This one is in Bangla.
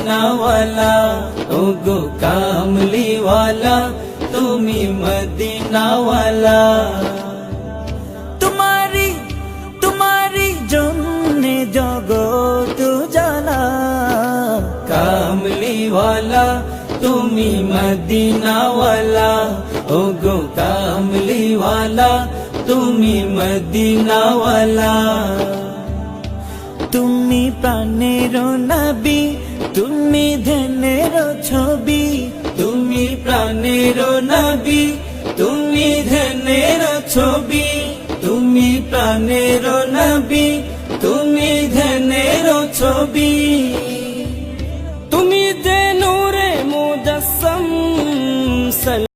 মদিনাওয়ালা, ওগো কামলিওয়ালা, তুমি মদিনাওয়ালা। তোমারি তোমারি জন্যে জগৎ জানা, কামলিওয়ালা তুমি মদিনাওয়ালা, ওগো কামলিওয়ালা, তুমি মদিনাওয়ালা। তুমি প্রাণের নবী, তুমি ধ্যানের ছবি, তুমি প্রাণের নবী, তুমি ধ্যানের ছবি, তুমি প্রাণের নবী, তুমি ধ্যানের ছবি।